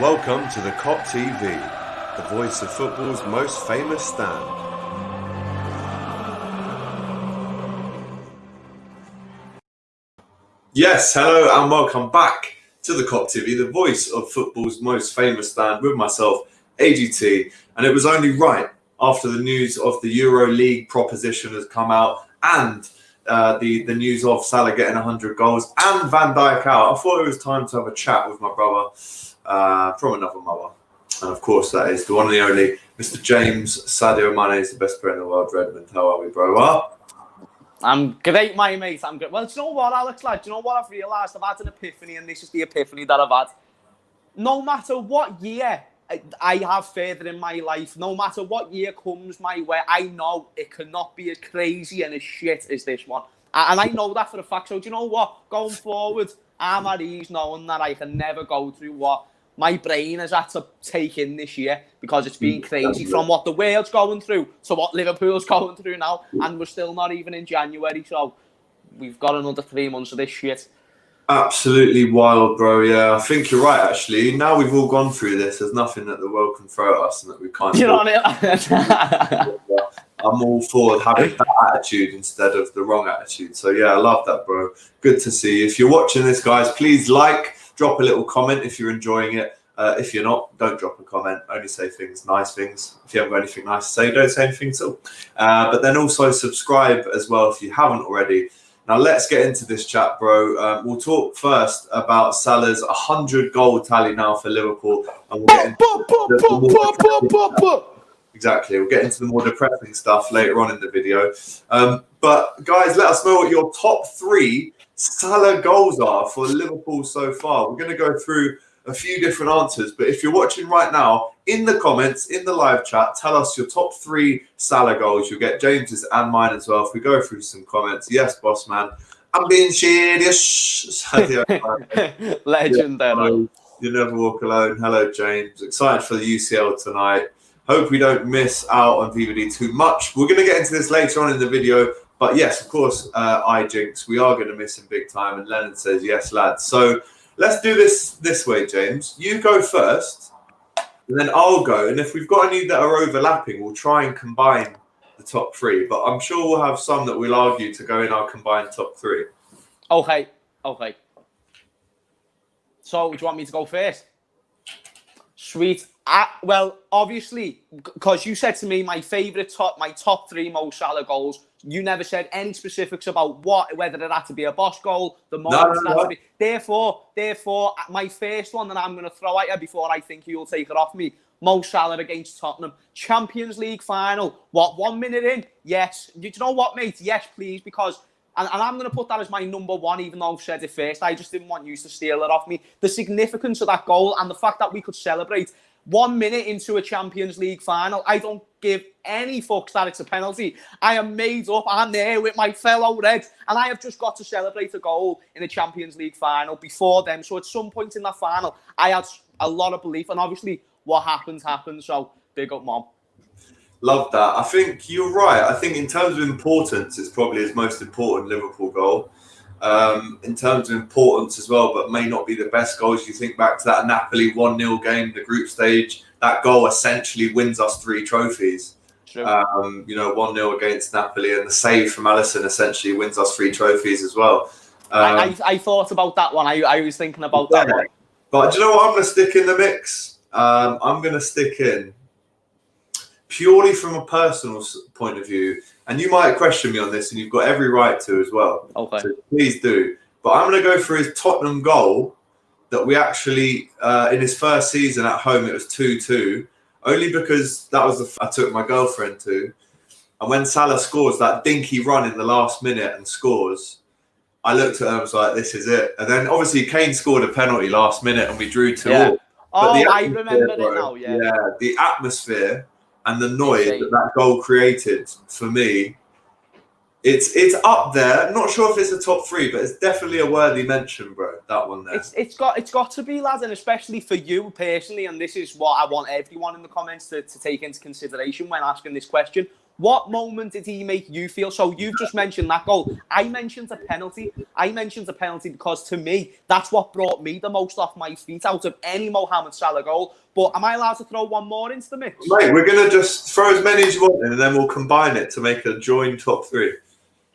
Welcome to the Kop TV, the voice of football's most famous stand. Yes, hello and welcome back to the Kop TV, the voice of football's most famous stand, with myself, AGT. And it was only right after the news of the Euro League proposition has come out and the news of Salah getting 100 goals and Van Dijk out. I thought it was time to have a chat with my brother from another mother. And of course, that is the one and the only Mr. James Sadio Mane is the best player in the world. Redmond, how are we, bro? Well, I'm great, my mate. I'm good. Well, do you know what, Alex, lad? Do you know what I've realised? I've had an epiphany, and this is the epiphany that I've had. No matter what year I have further in my life, no matter what year comes my way, I know it cannot be as crazy and as shit as this one. And I know that for a fact. So do you know what? Going forward, I'm at ease knowing that I can never go through what my brain has had to take in this year, because it's been crazy from what the world's going through to what Liverpool's going through now, and we're still not even in January, so we've got another 3 months of this shit. Absolutely wild, bro. Yeah, I think you're right, actually. Now we've all gone through this, there's nothing that the world can throw at us and that we can't. You know what I mean? I'm all for having that attitude instead of the wrong attitude. So yeah, I love that, bro. Good to see you. If you're watching this, guys, please drop a little comment if you're enjoying it. If you're not, don't drop a comment. Only say things, nice things. If you haven't got anything nice to say, don't say anything at all. But then also subscribe as well if you haven't already. Now let's get into this chat, bro. We'll talk first about Salah's 100 goal tally now for Liverpool, and we'll get into exactly. We'll get into the more depressing stuff later on in the video. But guys, let us know what your top 3 Salah goals are for Liverpool so far. We're going to go through a few different answers, but if you're watching right now, in the comments, in the live chat, tell us your top 3 Salah goals. You'll get James's and mine as well if we go through some comments. Yes, boss man. I'm being serious. Legendary. You never walk alone. Hello, James. Excited for the UCL tonight. Hope we don't miss out on VVD too much. We're going to get into this later on in the video. But yes, of course, I jinx. We are going to miss him big time. And Lennon says, yes, lads. So let's do this way, James. You go first, and then I'll go. And if we've got any that are overlapping, we'll try and combine the top 3. But I'm sure we'll have some that we'll argue to go in our combined top 3. Okay. So do you want me to go first? Sweet. Well, obviously, because you said to me my top 3 most Salah goals. You never said any specifics about whether it had to be a boss goal, the moment it had to be. Therefore, my first one that I'm going to throw at you before I think you'll take it off me, Mo Salah against Tottenham. Champions League final. 1 minute in? Yes. Do you know what, mate? Yes, please, because... And I'm going to put that as my number 1, even though I've said it first. I just didn't want you to steal it off me. The significance of that goal and the fact that we could celebrate 1 minute into a Champions League final. I don't give any fucks that it's a penalty. I am made up. I'm there with my fellow Reds, and I have just got to celebrate a goal in a Champions League final before them. So at some point in that final, I had a lot of belief, and obviously what happens. So big up, Mom. Love that. I think you're right. I think in terms of importance, it's probably his most important Liverpool goal. In terms of importance as well, but may not be the best goals. You think back to that Napoli 1-0 game, the group stage, that goal essentially wins us 3 trophies. True. 1-0 against Napoli, and the save from Alisson essentially wins us 3 trophies as well. I thought about that one. I was thinking about that one. But do you know what I'm going to stick in the mix? I'm going to stick in purely from a personal point of view, and you might question me on this, and you've got every right to as well. Okay. So please do. But I'm going to go for his Tottenham goal that we actually, in his first season at home, it was 2-2, only because that was I took my girlfriend to. And when Salah scores that dinky run in the last minute and scores, I looked at her and was like, this is it. And then obviously Kane scored a penalty last minute and we drew 2-2. I remember it now, yeah. Yeah, the atmosphere and the noise that goal created, for me, it's up there. I'm not sure if it's a top 3, but it's definitely a worthy mention, bro. That one there. It's got to be, lads, and especially for you personally. And this is what I want everyone in the comments to take into consideration when asking this question. What moment did he make you feel? So you've just mentioned that goal. I mentioned a penalty. I mentioned a penalty because to me, that's what brought me the most off my feet out of any Mohamed Salah goal. But am I allowed to throw one more into the mix? Mate, we're going to just throw as many as you want in, and then we'll combine it to make a joint top 3.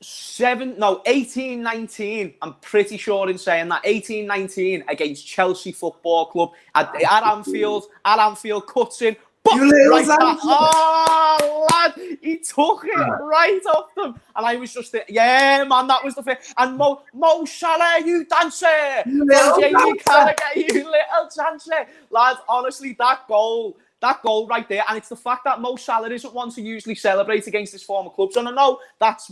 18-19, I'm pretty sure in saying that, 18-19 against Chelsea Football Club at Anfield, cuts in, right past. Oh, lad, he took it right off them. And I was just there, yeah, man, that was the thing. And Mo Salah, you dancer. Jamie Carragher, you little dancer. Lads, honestly, that goal right there, and it's the fact that Mo Salah isn't one to usually celebrate against his former clubs. And I know that's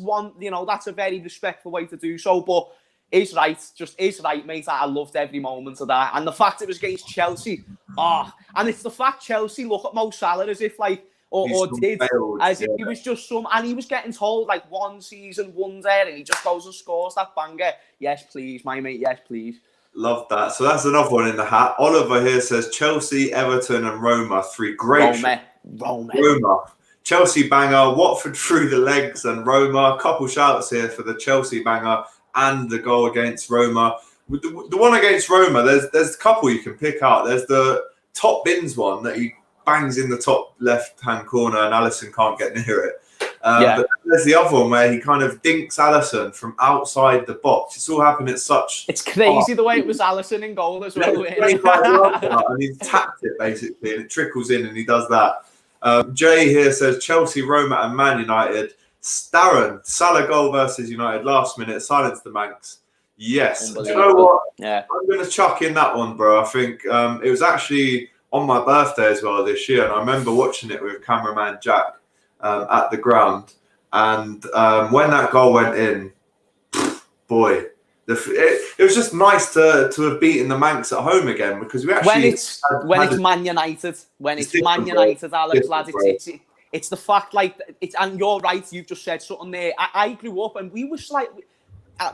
that's a very respectful way to do so, but is right, mate. I loved every moment of that. And the fact it was against Chelsea, and it's the fact Chelsea look at Mo Salah as if like, as if he was just and he was getting told like one season wonder, and he just goes and scores that banger. Yes, please, my mate. Yes, please. Love that. So that's another one in the hat. Oliver here says Chelsea, Everton, and Roma. 3 great. Roma. Chelsea banger, Watford through the legs, and Roma. A couple shouts here for the Chelsea banger and the goal against Roma. The one against Roma, there's a couple you can pick out. There's the top bins one that he bangs in the top left-hand corner and Alisson can't get near it. But there's the other one where he kind of dinks Alisson from outside the box. It's all happened at such... It's crazy the way it was Alisson in goal as well. And he's tapped it basically, and it trickles in, and he does that. Jay here says Chelsea, Roma, and Man United. Darren, Salah goal versus United last minute, silence the Manx. Yes. Do you know what? Yeah. I'm going to chuck in that one, bro. I think it was actually on my birthday as well this year, and I remember watching it with cameraman Jack at the ground. And when that goal went in, boy, it was just nice to have beaten the Manx at home again, because we actually it's Man United, Alex, lads, it's the fact, like, and you're right, you've just said something there. I grew up and we were slightly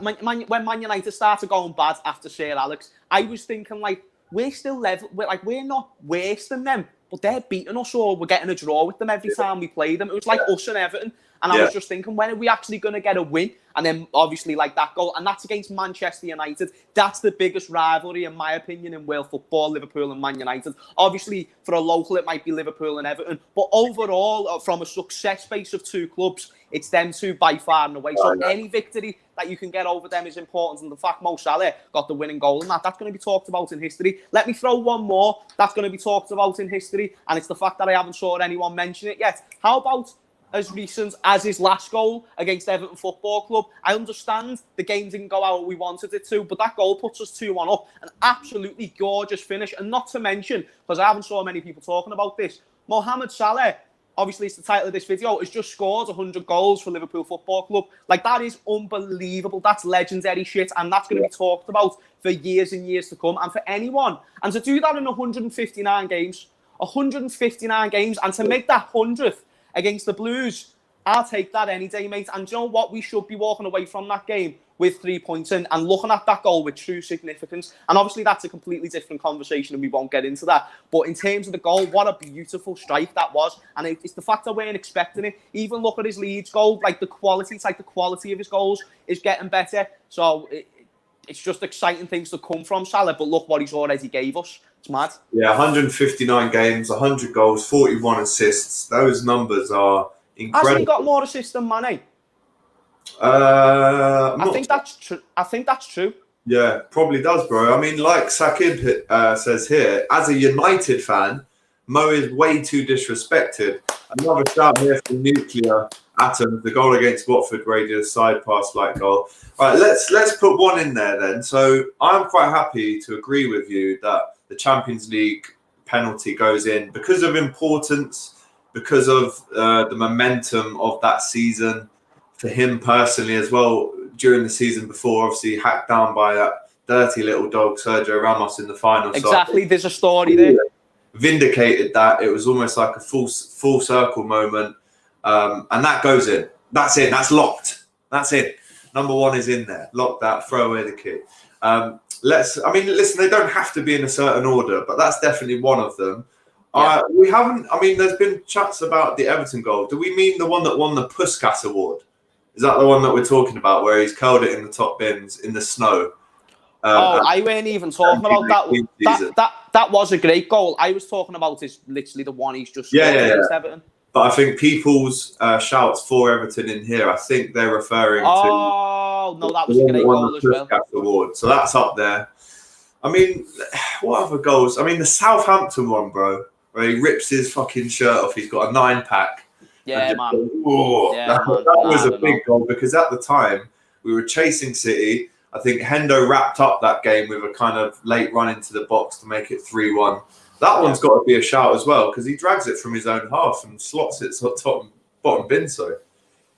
when Man United started going bad after Sir Alex, I was thinking like, we're still level, we're not worse than them, but they're beating us, or we're getting a draw with them every time we play them. It was like us and Everton. And I was just thinking, when are we actually going to get a win? And then obviously like that goal, and that's against Manchester United. That's the biggest rivalry, in my opinion, in world football, Liverpool and Man United. Obviously, for a local, it might be Liverpool and Everton. But overall, from a success base of 2 clubs, it's them 2 by far and away. So any victory that you can get over them is important. And the fact Mo Salah got the winning goal and that's going to be talked about in history. Let me throw one more that's going to be talked about in history. And it's the fact that I haven't saw anyone mention it yet. How about as recent as his last goal against Everton Football Club? I understand the game didn't go out we wanted it to, but that goal puts us 2-1 up. An absolutely gorgeous finish. And not to mention, because I haven't saw many people talking about this, Mohamed Salah, obviously it's the title of this video, has just scored 100 goals for Liverpool Football Club. Like, that is unbelievable. That's legendary shit, and that's going to be talked about for years and years to come. And for anyone, and to do that in 159 games, and to make that 100th against the Blues, I'll take that any day, mate. And do you know what? We should be walking away from that game with 3 points in and looking at that goal with true significance. And obviously that's a completely different conversation and we won't get into that. But in terms of the goal, what a beautiful strike that was. And it's the fact that we weren't expecting it. Even look at his Leeds goal, like the quality of his goals is getting better. So it's just exciting things to come from Salah. But look what he's already gave us. It's mad. Yeah, 159 games, 100 goals, 41 assists. Those numbers are incredible. Hasn't he got more assists than Mane? I think that's true. I think that's true. Yeah, probably does, bro. I mean, like Sakib says here, as a United fan, Mo is way too disrespected. Another shout here from Nuclear Atom, the goal against Watford, radius side pass like goal. All right, let's put one in there then. So I'm quite happy to agree with you that the Champions League penalty goes in because of importance, because of the momentum of that season for him personally as well. During the season before, obviously hacked down by that dirty little dog Sergio Ramos in the final. Exactly, so there's a story there. Vindicated that. It was almost like a full circle moment, and that goes in. That's it. That's locked. That's it. Number 1 is in there. Lock that. Throw away the key. Listen, they don't have to be in a certain order, but that's definitely one of them. We haven't. I mean, there's been chats about the Everton goal. Do we mean the one that won the Puskas Award? Is that the one that we're talking about, where he's curled it in the top bins in the snow? I weren't even talking about that. That was a great goal. I was talking about is literally the one he's just scored against Everton. But I think people's shouts for Everton in here, I think they're referring to. Oh no, that was a great goal as well. Award. So that's up there. I mean, what other goals? I mean, the Southampton one, bro, where he rips his fucking shirt off. He's got a 9-pack. Yeah, man. That was a big goal because at the time we were chasing City. I think Hendo wrapped up that game with a kind of late run into the box to make it 3-1. That one's got to be a shout as well because he drags it from his own half and slots it bottom bin. So.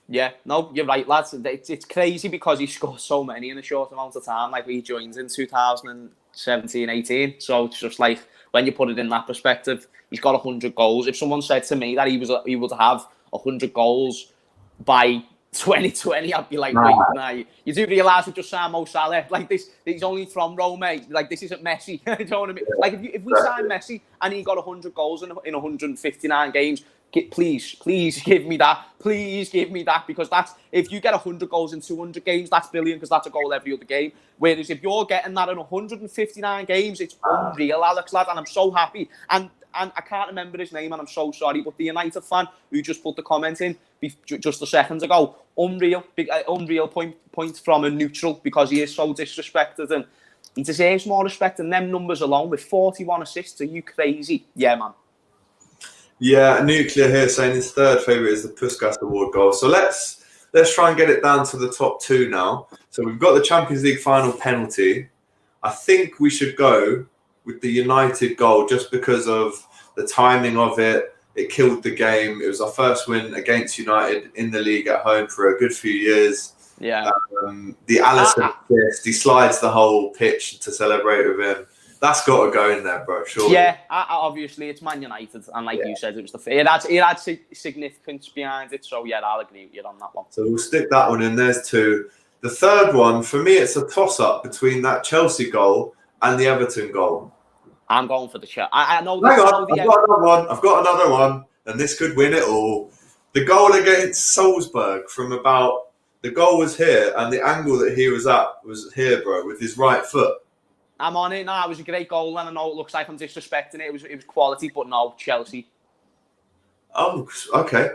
Yeah, no, you're right, lads. It's crazy because he scored so many in a short amount of time. Like, he joined in 2017-18. So it's just like, when you put it in that perspective, he's got 100 goals. If someone said to me that he would have 100 goals by 2020, I'd be like, wait, nah. You do realise we just signed Mo Salah. Like, he's only from Rome, mate. Like, this isn't Messi. You know what I mean? Like, if we sign Messi and he got 100 goals in 159 games, please give me that. Please give me that, because that's, if you get 100 goals in 200 games, that's brilliant because that's a goal every other game. Whereas if you're getting that in 159 games, it's unreal, Alex, lad, and I'm so happy. And I can't remember his name, and I'm so sorry, but the United fan who just put the comment in just a second ago, unreal point from a neutral, because he is so disrespected, and he deserves more respect. And them numbers alone, with 41 assists, are you crazy? Yeah, man. Yeah, Nuclear here saying his third favourite is the Puskas Award goal. So let's try and get it down to the top two now. So we've got the Champions League final penalty. I think we should go with the United goal just because of the timing of it. It killed the game. It was our first win against United in the league at home for a good few years. Yeah. The Alisson assist, he slides the whole pitch to celebrate with him. That's got to go in there, bro. Sure. Yeah, obviously it's Man United, and like you said, it was it had significance behind it. So yeah, I'll agree with you on that one. So we'll stick that one in. There's two. The third one for me, it's a toss-up between that Chelsea goal and the Everton goal. I'm going for the Chelsea. I know. Hang on, I've got another one, and this could win it all. The goal against Salzburg from about, the goal was here, and the angle that he was at was here, bro, with his right foot. I'm on it. No, it was a great goal, and I know it looks like I'm disrespecting it. It was quality, but no, Chelsea. Oh, okay.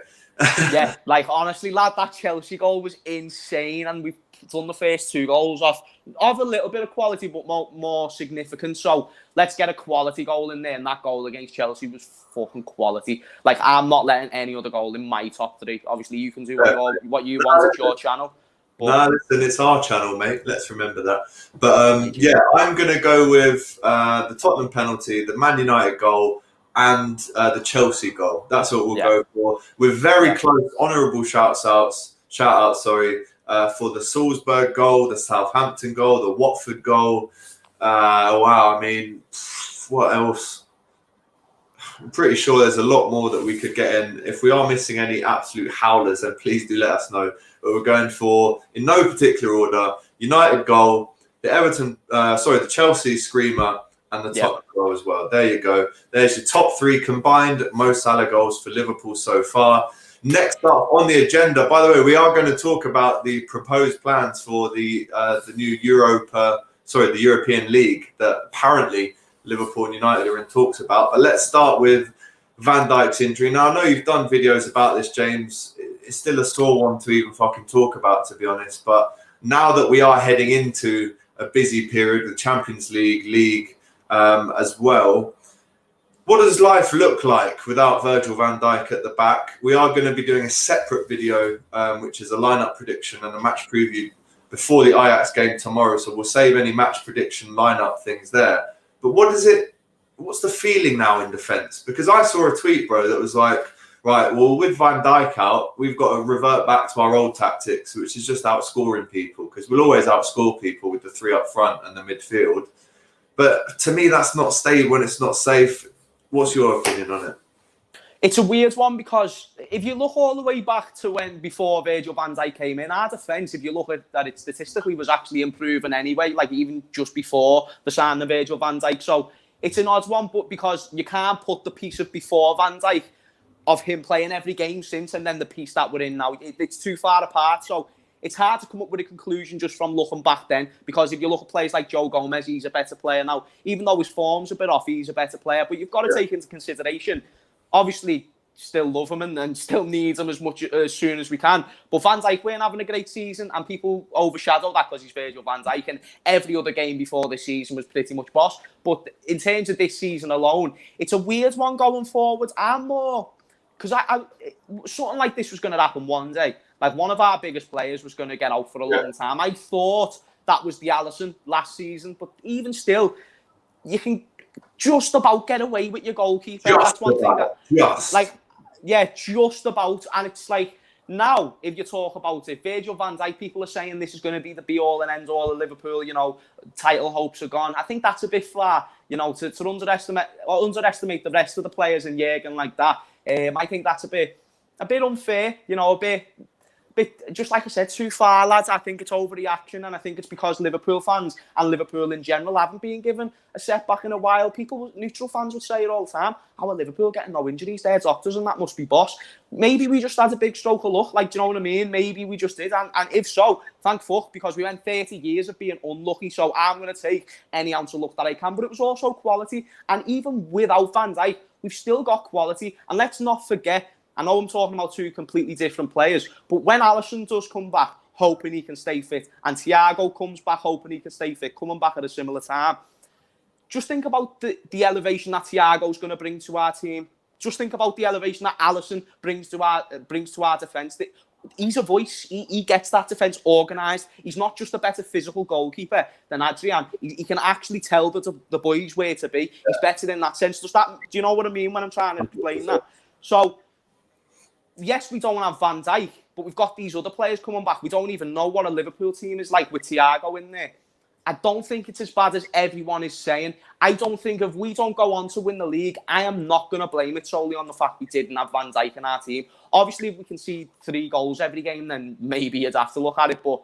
Yeah, like, honestly, lad, that Chelsea goal was insane, and we've done the first two goals off a little bit of quality, but more significant. So let's get a quality goal in there, and that goal against Chelsea was fucking quality. Like, I'm not letting any other goal in my top three. Obviously, you can do what you want. It's your channel. No, listen, it's our channel, mate. Let's remember that. But yeah, I'm going to go with the Tottenham penalty, the Man United goal, and the Chelsea goal. That's what we'll go for. We're very close, honourable shout-outs, for the Salzburg goal, the Southampton goal, the Watford goal. Wow, I mean, what else? I'm pretty sure there's a lot more that we could get in. If we are missing any absolute howlers, then please do let us know. But we're going for, in no particular order, United goal, the Chelsea screamer, and the Tottenham goal as well. There you go. There's your top three combined Mo Salah goals for Liverpool so far. Next up on the agenda, by the way, we are going to talk about the proposed plans for the new the European League that apparently Liverpool and United are in talks about. But let's start with Van Dijk's injury. Now, I know you've done videos about this, James. It's still a sore one to even fucking talk about, to be honest. But now that we are heading into a busy period with Champions League as well, what does life look like without Virgil van Dijk at the back? We are going to be doing a separate video, which is a lineup prediction and a match preview before the Ajax game tomorrow. So we'll save any match prediction lineup things there. But what's the feeling now in defence? Because I saw a tweet, bro, that was like, right, well, with Van Dijk out, we've got to revert back to our old tactics, which is just outscoring people, because we'll always outscore people with the three up front and the midfield. But to me, that's not stable when it's not safe. What's your opinion on it? It's a weird one, because if you look all the way back to before Virgil van Dijk came in, our defence, if you look at that, it statistically was actually improving anyway, like even just before the signing of Virgil van Dijk. So it's an odd one, but because you can't put the piece of before Van Dijk of him playing every game since and then the piece that we're in now. It's too far apart. So it's hard to come up with a conclusion just from looking back then, because if you look at players like Joe Gomez, he's a better player now. Even though his form's a bit off, he's a better player. But you've got to take into consideration, obviously, still love him and still need him as soon as we can. But Van Dijk weren't having a great season, and people overshadow that because he's Virgil van Dijk, and every other game before this season was pretty much boss. But in terms of this season alone, it's a weird one going forward. I'm more... Because something like this was going to happen one day. Like, one of our biggest players was going to get out for a long time. I thought that was the Alisson last season. But even still, you can just about get away with your goalkeeper. That's one thing that... Yes. Like, yeah, just about. And it's like, now, if you talk about it, Virgil van Dijk, people are saying this is going to be the be-all and end-all of Liverpool, you know, title hopes are gone. I think that's a bit far, you know, to underestimate the rest of the players in Jurgen like that. I think that's a bit unfair, you know, a bit, just like I said, too far, lads. I think it's overreaction, and I think it's because Liverpool fans and Liverpool in general haven't been given a setback in a while. People, neutral fans would say it all the time, how are Liverpool getting no injuries? They're doctors and that must be boss. Maybe we just had a big stroke of luck, like, do you know what I mean? Maybe we just did, and if so, thank fuck, because we went 30 years of being unlucky, so I'm going to take any ounce of luck that I can. But it was also quality, and even without Van Dijk, we've still got quality. And let's not forget, I know I'm talking about two completely different players, but when Alisson does come back, hoping he can stay fit, and Thiago comes back, hoping he can stay fit, coming back at a similar time, just think about the elevation that Thiago's going to bring to our team. Just think about the elevation that Alisson brings to our defence. He's a voice. He gets that defence organised. He's not just a better physical goalkeeper than Adrian. He can actually tell the boys where to be. He's better in that sense. Do you know what I mean when I'm trying to explain that? So, yes, we don't have Van Dijk, but we've got these other players coming back. We don't even know what a Liverpool team is like with Thiago in there. I don't think it's as bad as everyone is saying. I don't think if we don't go on to win the league, I am not going to blame it solely on the fact we didn't have Van Dijk in our team. Obviously, if we can see 3 goals every game, then maybe you'd have to look at it. But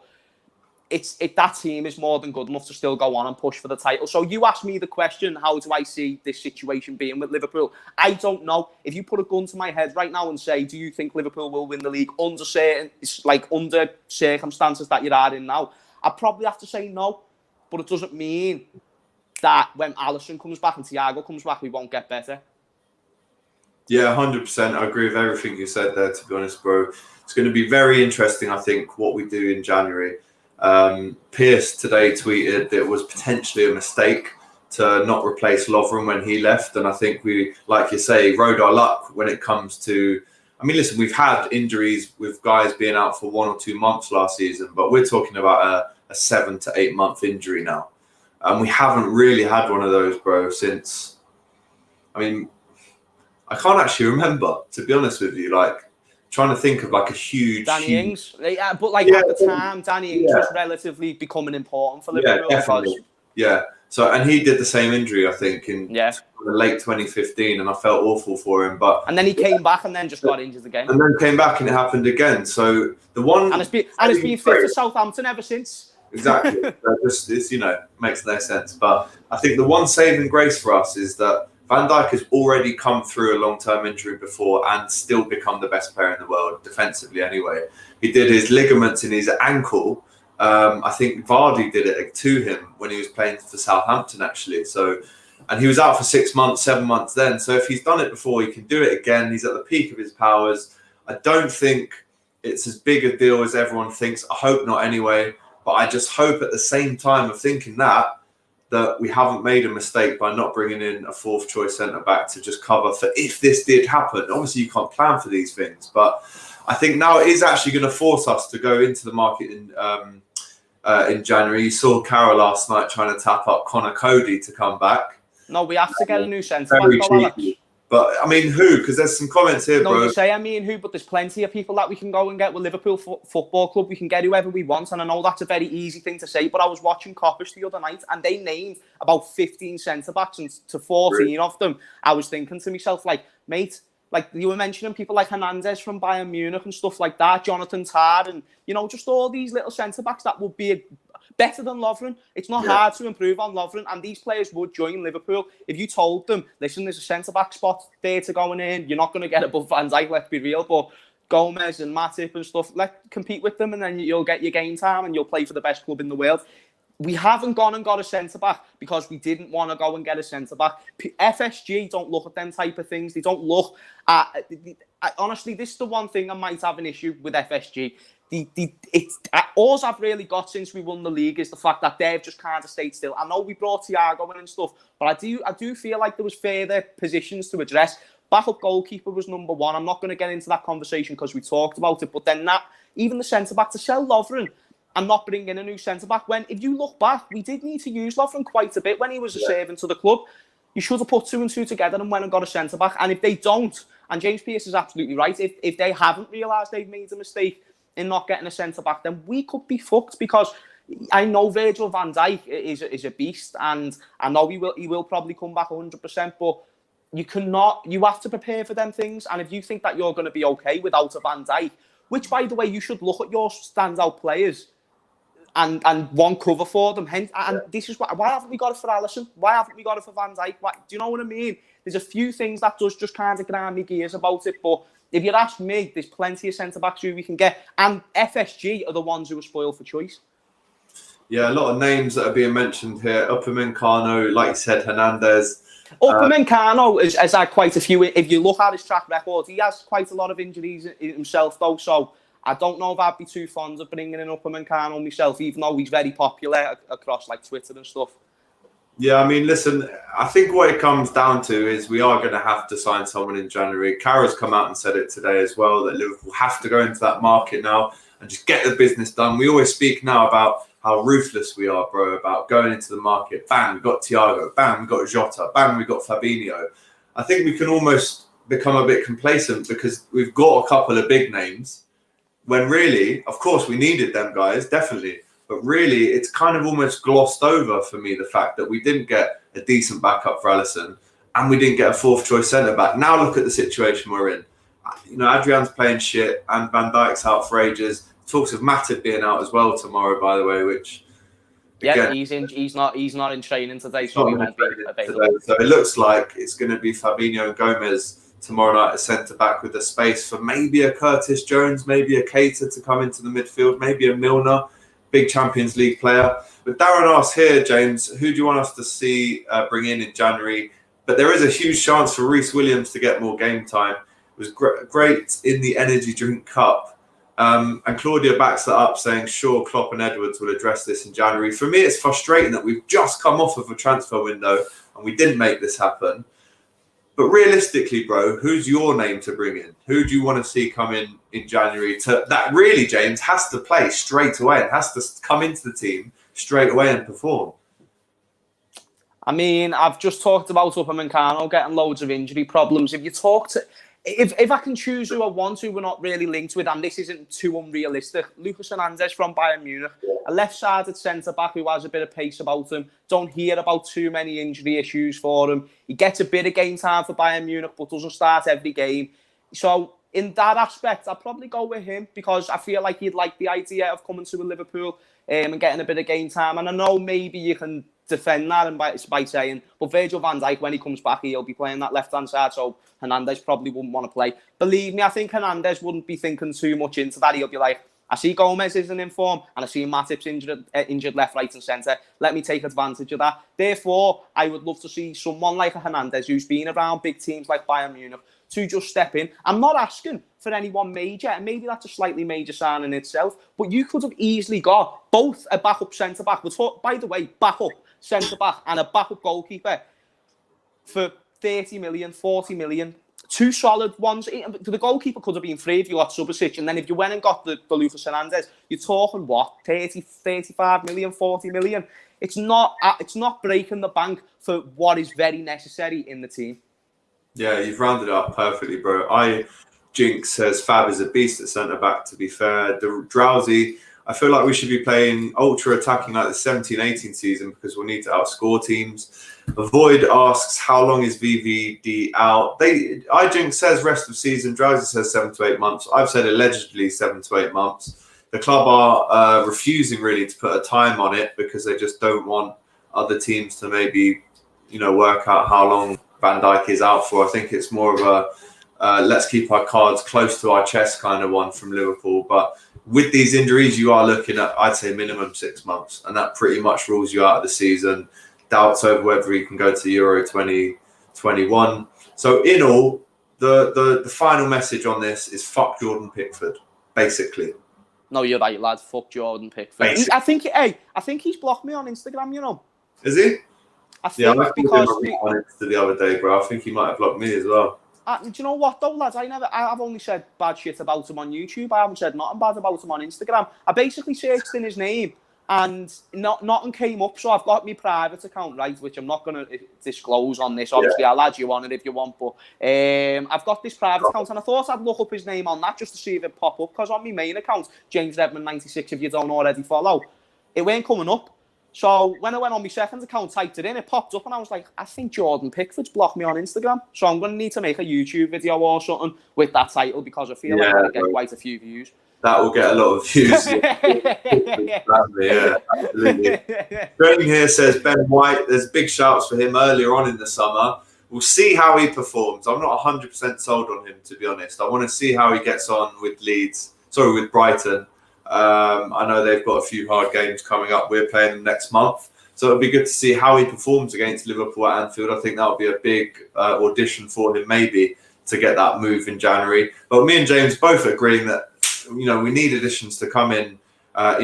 that team is more than good enough to still go on and push for the title. So you asked me the question, how do I see this situation being with Liverpool? I don't know. If you put a gun to my head right now and say, do you think Liverpool will win the league under circumstances that you're in now? I'd probably have to say no. But it doesn't mean that when Alisson comes back and Thiago comes back, we won't get better. Yeah, 100%. I agree with everything you said there, to be honest, bro. It's going to be very interesting, I think, what we do in January. Pierce today tweeted that it was potentially a mistake to not replace Lovren when he left. And I think we, like you say, rode our luck when it comes to... I mean, listen, we've had injuries with guys being out for 1 or 2 months last season, but we're talking about a 7 to 8 month injury now. And we haven't really had one of those, bro, since... I mean, I can't actually remember, to be honest with you, like, trying to think of like a huge... Danny Ings. Yeah, but like at the time, Danny Ings was relatively becoming important for Liverpool. Yeah, definitely. Yeah. So, and he did the same injury, I think, in late 2015, and I felt awful for him. But and then he came back and then just got injured again. And then came back and it happened again. So the one... And it's been fit for Southampton ever since. Exactly. It's, you know, makes no sense. But I think the one saving grace for us is that Van Dijk has already come through a long-term injury before and still become the best player in the world, defensively anyway. He did his ligaments in his ankle. I think Vardy did it to him when he was playing for Southampton, actually. So, and he was out for 6 months, 7 months then. So if he's done it before, he can do it again. He's at the peak of his powers. I don't think it's as big a deal as everyone thinks. I hope not anyway. But I just hope at the same time of thinking that we haven't made a mistake by not bringing in a 4th choice centre-back to just cover for if this did happen. Obviously, you can't plan for these things. But I think now it is actually going to force us to go into the market in January. You saw Carroll last night trying to tap up Connor Cody to come back. No, we have to get a new centre-back. But, I mean, who? Because there's some comments here, bro. No, you say I mean who, but there's plenty of people that we can go and get with Liverpool Football Club. We can get whoever we want, and I know that's a very easy thing to say, but I was watching Kops the other night, and they named about 15 centre-backs, and to 14 of them, I was thinking to myself, like, mate, like you were mentioning people like Hernandez from Bayern Munich and stuff like that, Jonathan Tard, and, you know, just all these little centre-backs that would be better than Lovren. It's not hard to improve on Lovren, and these players would join Liverpool if you told them, listen, there's a centre-back spot there to going in. You're not going to get above Van Dijk, let's be real, but Gomez and Matip and stuff, compete with them, and then you'll get your game time and you'll play for the best club in the world. We haven't gone and got a centre-back because we didn't want to go and get a centre-back. FSG don't look at them type of things. They don't look at... honestly, this is the one thing I might have an issue with FSG. All I've really got since we won the league is the fact that they've just kind of stayed still. I know we brought Thiago in and stuff, but I do feel like there was further positions to address. Backup goalkeeper was number one. I'm not going to get into that conversation because we talked about it, but then even the centre-back, to sell Lovren and not bring in a new centre-back, when, if you look back, we did need to use Lovren quite a bit when he was a servant to the club. You should have put 2 and 2 together and went and got a centre-back. And if they don't, and James Pearce is absolutely right, if they haven't realised they've made a mistake in not getting a centre-back, then we could be fucked, because I know Virgil van Dijk is a beast, and I know he will probably come back 100%, but you have to prepare for them things. And if you think that you're going to be okay without a Van Dijk, which, by the way, you should look at your standout players and one cover for them. And this is why haven't we got it for Alisson? Why haven't we got it for Van Dijk? Do you know what I mean? There's a few things that does just kind of grind me gears about it. But if you ask me, there's plenty of centre-backs who we can get. And FSG are the ones who are spoiled for choice. Yeah, a lot of names that are being mentioned here. Upamecano, like you said, Hernandez. Upamecano has had quite a few. If you look at his track record, he has quite a lot of injuries himself, though. So I don't know if I'd be too fond of bringing in Upamecano myself, even though he's very popular across like Twitter and stuff. Yeah, I mean, listen, I think what it comes down to is we are going to have to sign someone in January. Kara's come out and said it today as well, that Liverpool have to go into that market now and just get the business done. We always speak now about how ruthless we are, bro, about going into the market. Bang, we got Thiago. Bang, we got Jota. Bang, we got Fabinho. I think we can almost become a bit complacent because we've got a couple of big names when really, of course, we needed them guys, definitely. But really, it's kind of almost glossed over for me, the fact that we didn't get a decent backup for Alisson and we didn't get a fourth choice centre-back. Now look at the situation we're in. You know, Adrian's playing shit and Van Dijk's out for ages. Talks of Matip being out as well tomorrow, by the way, which... Again, he's not in training today, so he won't be available. So it looks like it's going to be Fabinho and Gomez tomorrow night at centre-back, with the space for maybe a Curtis Jones, maybe a Keita to come into the midfield, maybe a Milner, big Champions League player. But Darren asks here, James, who do you want us to see bring in January? But there is a huge chance for Reece Williams to get more game time. It was great in the Energy Drink Cup. And Claudia backs that up, saying, sure, Klopp and Edwards will address this in January. For me, it's frustrating that we've just come off of a transfer window and we didn't make this happen. But realistically, bro, who's your name to bring in? Who do you want to see come in January? That really, James, has to play straight away and has to come into the team straight away and perform. I mean, I've just talked about Upamecano getting loads of injury problems. If I can choose who I want to, we're not really linked with, and this isn't too unrealistic. Lucas Hernandez from Bayern Munich, a left-sided centre-back who has a bit of pace about him. Don't hear about too many injury issues for him. He gets a bit of game time for Bayern Munich, but doesn't start every game. So in that aspect, I'd probably go with him because I feel like he'd like the idea of coming to Liverpool and getting a bit of game time. And I know maybe you can defend that and by saying, but Virgil van Dijk, when he comes back, he'll be playing that left-hand side, so Hernandez probably wouldn't want to play. Believe me, I think Hernandez wouldn't be thinking too much into that. He'll be like, I see Gomez isn't in form, and I see Matip's injured left, right and centre. Let me take advantage of that. Therefore, I would love to see someone like a Hernandez who's been around big teams like Bayern Munich to just step in. I'm not asking for anyone major, and maybe that's a slightly major sign in itself, but you could have easily got both a backup centre-back. By the way, backup centre-back and a backup goalkeeper for 30 million, 40 million. Two solid ones. The goalkeeper could have been free if you got Subasic, and then if you went and got the Lucas Hernandez, you're talking what, 30, 35 million, 40 million. It's not breaking the bank for what is very necessary in the team. Yeah, you've rounded it up perfectly, bro. Jinx says Fab is a beast at centre-back, to be fair. Drowsy, I feel like we should be playing ultra-attacking like the 17-18 season because we'll need to outscore teams. Avoid asks, how long is VVD out? Jinx says rest of season. Drowsy says 7 to 8 months. I've said allegedly 7 to 8 months. the club are refusing really to put a time on it because they just don't want other teams to maybe, work out how long Van Dijk is out for. I think it's more of a let's keep our cards close to our chest kind of one from Liverpool. But with these injuries, you are looking at, I'd say, minimum 6 months, and that pretty much rules you out of the season. Doubts over whether he can go to Euro 2021. So in all, the final message on this is fuck Jordan Pickford, basically. No, you're right, lad. Fuck Jordan Pickford. I think he's blocked me on Instagram. Is he? I think because on Insta the other day, bro. I think he might have blocked me as well. Do you know what though, lads? I've only said bad shit about him on YouTube. I haven't said nothing bad about him on Instagram. I basically searched in his name and nothing came up. So I've got my private account, right, which I'm not going to disclose on this. Obviously, I'll add you on it if you want. But I've got this private account and I thought I'd look up his name on that just to see if it pop up. Because on my main account, James Redmond 96, if you don't already follow, it weren't coming up. So when I went on my second account, typed it in, it popped up and I was like, I think Jordan Pickford's blocked me on Instagram. So I'm going to need to make a YouTube video or something with that title because I feel like I'm going to get quite a few views. That will get a lot of views. Yeah, absolutely. Graham here says Ben White, there's big shouts for him earlier on in the summer. We'll see how he performs. I'm not 100% sold on him, to be honest. I want to see how he gets on with with Brighton. I know they've got a few hard games coming up. We're playing them next month. So it'll be good to see how he performs against Liverpool at Anfield. I think that'll be a big audition for him, maybe, to get that move in January. But me and James both agreeing that, we need additions to come in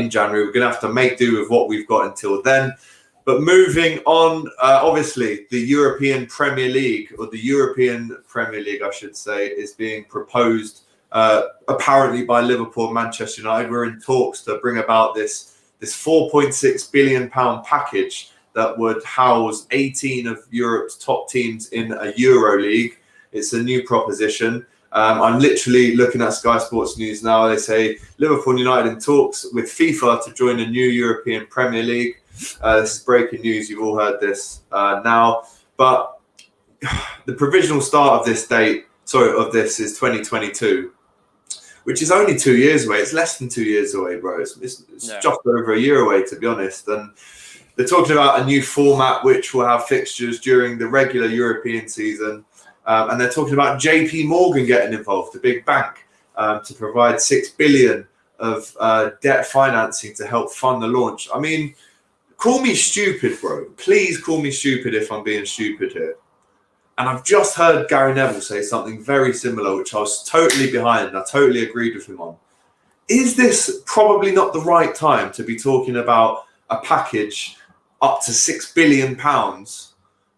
January. We're going to have to make do with what we've got until then. But moving on, obviously, the European Premier League, or the European Premier League, I should say, is being proposed apparently by Liverpool and Manchester United. We're in talks to bring about this £4.6 billion package that would house 18 of Europe's top teams in a Euro League. It's a new proposition. I'm literally looking at Sky Sports News now. They say Liverpool and United in talks with FIFA to join a new European Premier League. This is breaking news. You've all heard this now. But the provisional start of this is 2022, which is only 2 years away. It's less than 2 years away, bro. It's just over a year away, to be honest. And they're talking about a new format which will have fixtures during the regular European season. And they're talking about JP Morgan getting involved, the big bank, to provide $6 billion of debt financing to help fund the launch. I mean, call me stupid, bro. Please call me stupid if I'm being stupid here. And I've just heard Gary Neville say something very similar, which I was totally behind. I totally agreed with him on. Is this probably not the right time to be talking about a package up to £6 billion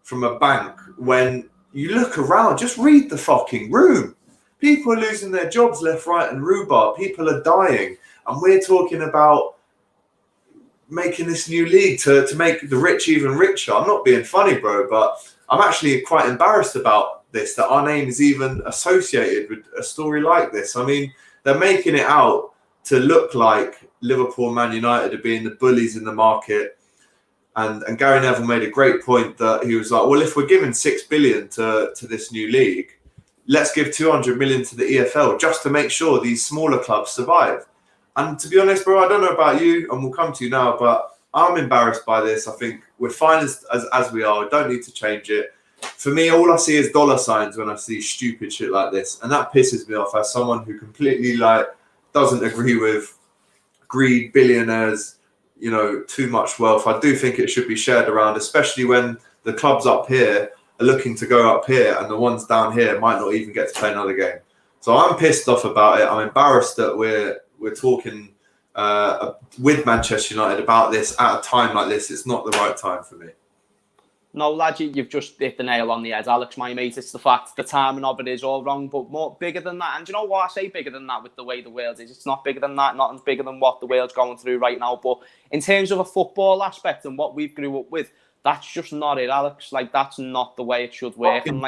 from a bank when you look around, just read the fucking room. People are losing their jobs left, right, and rhubarb. People are dying. And we're talking about making this new league to make the rich even richer. I'm not being funny, bro, but I'm actually quite embarrassed about this, that our name is even associated with a story like this. I mean, they're making it out to look like Liverpool and Man United are being the bullies in the market. And Gary Neville made a great point that he was like, well, if we're giving $6 billion to this new league, let's give $200 million to the EFL just to make sure these smaller clubs survive. And to be honest, bro, I don't know about you, and we'll come to you now, but I'm embarrassed by this. I think we're fine as we are. We don't need to change it. For me, all I see is dollar signs when I see stupid shit like this. And that pisses me off as someone who completely doesn't agree with greed, billionaires, too much wealth. I do think it should be shared around, especially when the clubs up here are looking to go up here and the ones down here might not even get to play another game. So I'm pissed off about it. I'm embarrassed that we're talking with Manchester United about this at a time like this. It's not the right time for me. No, lad, you've just hit the nail on the head, Alex, my mate. It's the fact the timing of it is all wrong, but more bigger than that. And do you know what? I say bigger than that with the way the world is. It's not bigger than that. Nothing's bigger than what the world's going through right now. But in terms of a football aspect and what we've grew up with, that's just not it, Alex. That's not the way it should work. And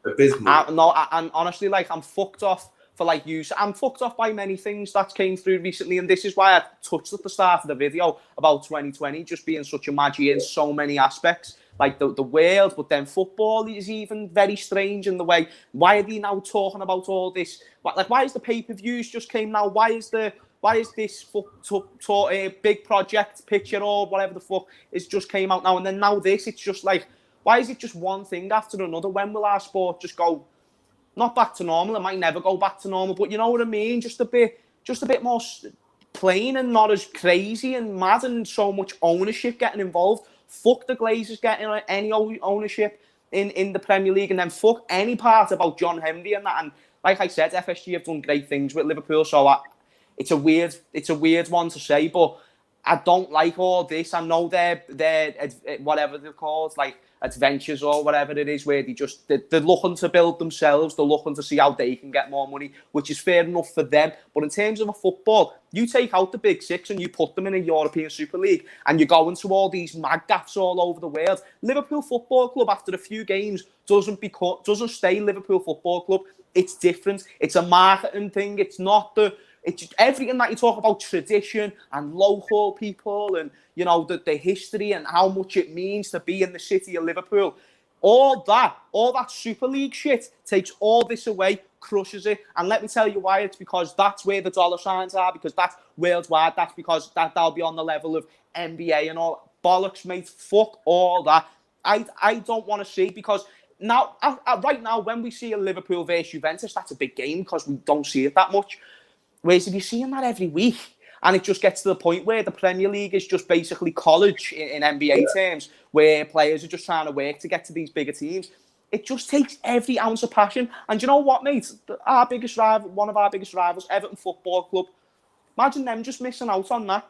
abysmal. And honestly, I'm fucked off for you. I'm fucked off by many things that came through recently, and this is why I touched at the start of the video about 2020 just being such a mad year in so many aspects. The world, but then football is even very strange in the way. Why are they now talking about all this? Why is the pay-per-views just came now? Why is the Why is this big project picture or whatever the fuck is just came out now, and then now this? It's just like, why is it just one thing after another? When will our sport just go, not back to normal? It might never go back to normal, but you know what I mean? Just a bit more plain and not as crazy and mad and so much ownership getting involved. Fuck the Glazers getting any ownership in the Premier League, and then fuck any part about John Henry and that. And like I said, FSG have done great things with Liverpool, so it's a weird one to say, but I don't like all this. I know they're whatever they're called, like adventures or whatever it is, where they're looking to build themselves, they're looking to see how they can get more money, which is fair enough for them. But in terms of a football, you take out the big six and you put them in a European Super League, and you go into all these mad gaffs all over the world. Liverpool Football Club, after a few games, doesn't stay Liverpool Football Club. It's different. It's a marketing thing. It's everything that you talk about, tradition and local people and, you know, the history and how much it means to be in the city of Liverpool. All that Super League shit takes all this away, crushes it. And let me tell you why. It's because that's where the dollar signs are, because that's worldwide. That's because that'll be on the level of NBA and all. Bollocks, mate. Fuck all that. I don't want to see, because now, right now, when we see a Liverpool versus Juventus, that's a big game because we don't see it that much. Whereas if you're seeing that every week, and it just gets to the point where the Premier League is just basically college in NBA terms, where players are just trying to work to get to these bigger teams, it just takes every ounce of passion. And you know what, mate? Our biggest rival, one of our biggest rivals, Everton Football Club, imagine them just missing out on that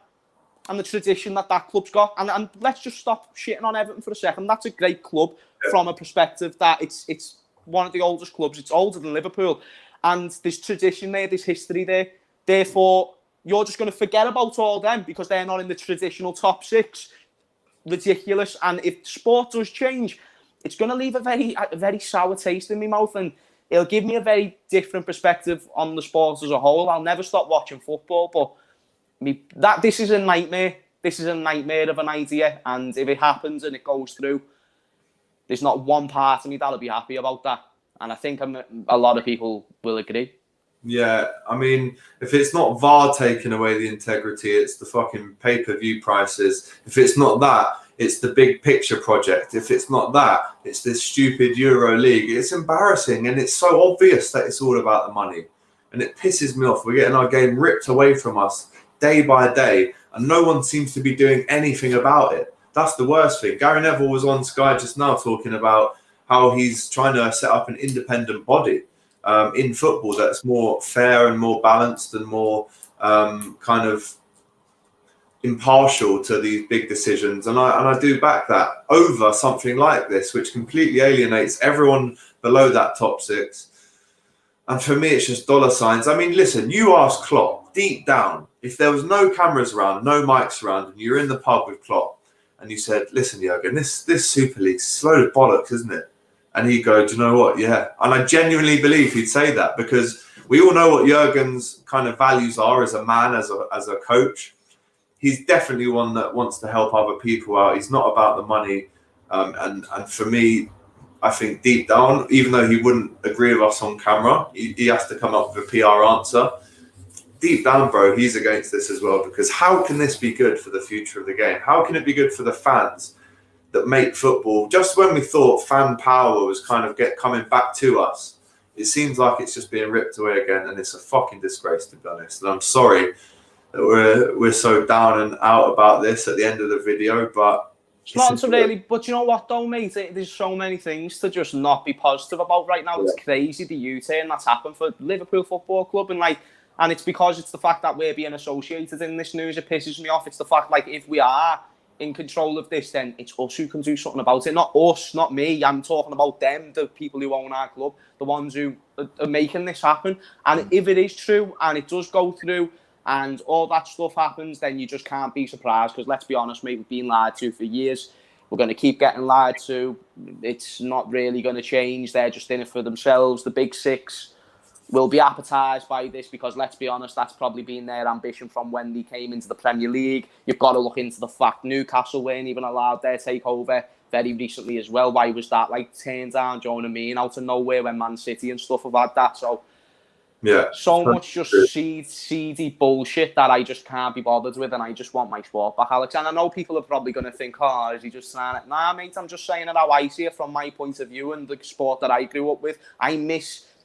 and the tradition that club's got. And let's just stop shitting on Everton for a second. That's a great club from a perspective that it's one of the oldest clubs. It's older than Liverpool. And there's tradition there, there's history there. Therefore, you're just going to forget about all them because they're not in the traditional top six. Ridiculous. And if sport does change, it's going to leave a very sour taste in my mouth, and it'll give me a very different perspective on the sport as a whole. I'll never stop watching football, but this is a nightmare. This is a nightmare of an idea, and if it happens and it goes through, there's not one part of me that'll be happy about that. And I think a lot of people will agree. Yeah, I mean, if it's not VAR taking away the integrity, it's the fucking pay-per-view prices. If it's not that, it's the big picture project. If it's not that, it's this stupid Euro League. It's embarrassing, and it's so obvious that it's all about the money. And it pisses me off. We're getting our game ripped away from us day by day, and no one seems to be doing anything about it. That's the worst thing. Gary Neville was on Sky just now talking about how he's trying to set up an independent body in football that's more fair and more balanced and more kind of impartial to these big decisions. And I do back that over something like this, which completely alienates everyone below that top six. And for me, it's just dollar signs. I mean, listen, you ask Klopp deep down, if there was no cameras around, no mics around, and you're in the pub with Klopp, and you said, listen, Jurgen, this Super League's a load of bollocks, isn't it? And he'd go, do you know what? Yeah. And I genuinely believe he'd say that, because we all know what Jurgen's kind of values are as a man, as a coach. He's definitely one that wants to help other people out. He's not about the money. And for me, I think deep down, even though he wouldn't agree with us on camera, he has to come up with a PR answer. Deep down, bro, he's against this as well, because how can this be good for the future of the game? How can it be good for the fans that make football? Just when we thought fan power was kind of coming back to us, it seems like it's just being ripped away again, and it's a fucking disgrace, to be honest. And I'm sorry that we're so down and out about this at the end of the video, but it's not to really. But you know what, though, mate? There's so many things to just not be positive about right now. Yeah. It's crazy the U-turn that's happened for Liverpool Football Club, and it's because it's the fact that we're being associated in this news. It pisses me off. It's the fact, like, if we are in control of this, then it's us who can do something about it. Not us, not me. I'm talking about them, the people who own our club, the ones who are making this happen. And if it is true and it does go through and all that stuff happens, then you just can't be surprised, because let's be honest, mate, we've been lied to for years. We're going to keep getting lied to. It's not really going to change. They're just in it for themselves. The big six will be appetised by this, because let's be honest, that's probably been their ambition from when they came into the Premier League. You've got to look into the fact Newcastle weren't even allowed their takeover very recently as well. Why was that turned down? Do you know what I mean? Out of nowhere, when Man City and stuff have had that. So Yeah. So much just seedy bullshit that I just can't be bothered with, and I just want my sport back, Alex. And I know people are probably going to think, oh, is he just saying it? Nah, mate, I'm just saying it how I see it from my point of view and the sport that I grew up with.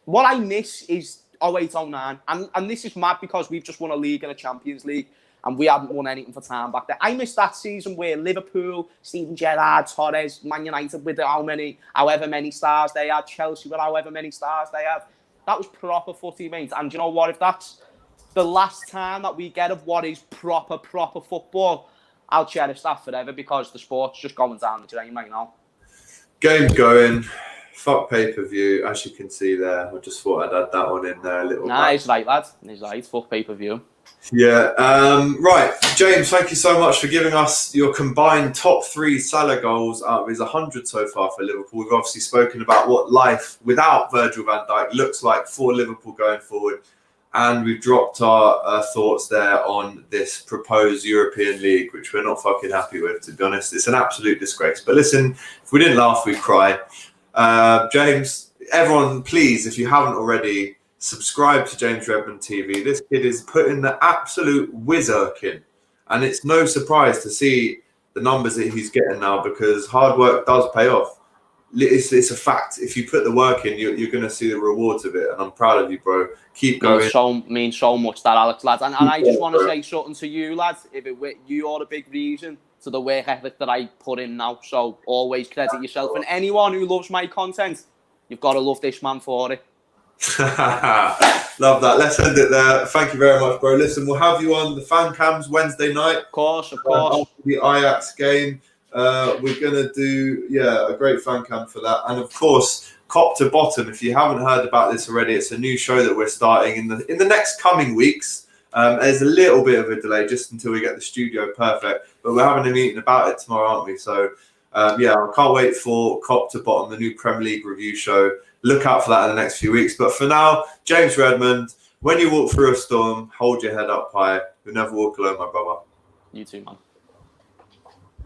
What I miss is 08, 09. And this is mad because we've just won a league and a Champions League, and we haven't won anything for time back there. I miss that season where Liverpool, Steven Gerrard, Torres, Man United with however many stars they had, Chelsea with however many stars they had. That was proper footy, mate. And you know what? If that's the last time that we get of what is proper football, I'll cherish that forever because the sport's just going down the drain right now. Game's going. Fuck pay-per-view, as you can see there. I just thought I'd add that one in there a little bit. He's right, lad. He's right. Fuck pay-per-view. Yeah. Right. James, thank you so much for giving us your combined top 3 Salah goals out of his 100 so far for Liverpool. We've obviously spoken about what life without Virgil van Dijk looks like for Liverpool going forward. And we've dropped our thoughts there on this proposed European League, which we're not fucking happy with, to be honest. It's an absolute disgrace. But listen, if we didn't laugh, we'd cry. James, everyone, please, if you haven't already, subscribe to James Redmond TV. This kid is putting the absolute whiz-work in. And it's no surprise to see the numbers that he's getting now because hard work does pay off. It's a fact. If you put the work in, you're going to see the rewards of it. And I'm proud of you, bro. Keep going. Means so much, that, Alex, lads. And I just want to say something to you, lads. You are the big reason to the work ethic that I put in now. So always credit yourself. And anyone who loves my content, you've got to love this man for it. Love that. Let's end it there. Thank you very much, bro. Listen, we'll have you on the fan cams Wednesday night. Of course. After the Ajax game. We're going to do, a great fan cam for that. And of course, Kop to Bottom. If you haven't heard about this already, it's a new show that we're starting in the next coming weeks. There's a little bit of a delay just until we get the studio perfect, but we're having a meeting about it tomorrow, aren't we? So, I can't wait for Kop to Bottom, the new Premier League review show. Look out for that in the next few weeks. But for now, James Redmond, when you walk through a storm, hold your head up high. You'll never walk alone, my brother. You too, man.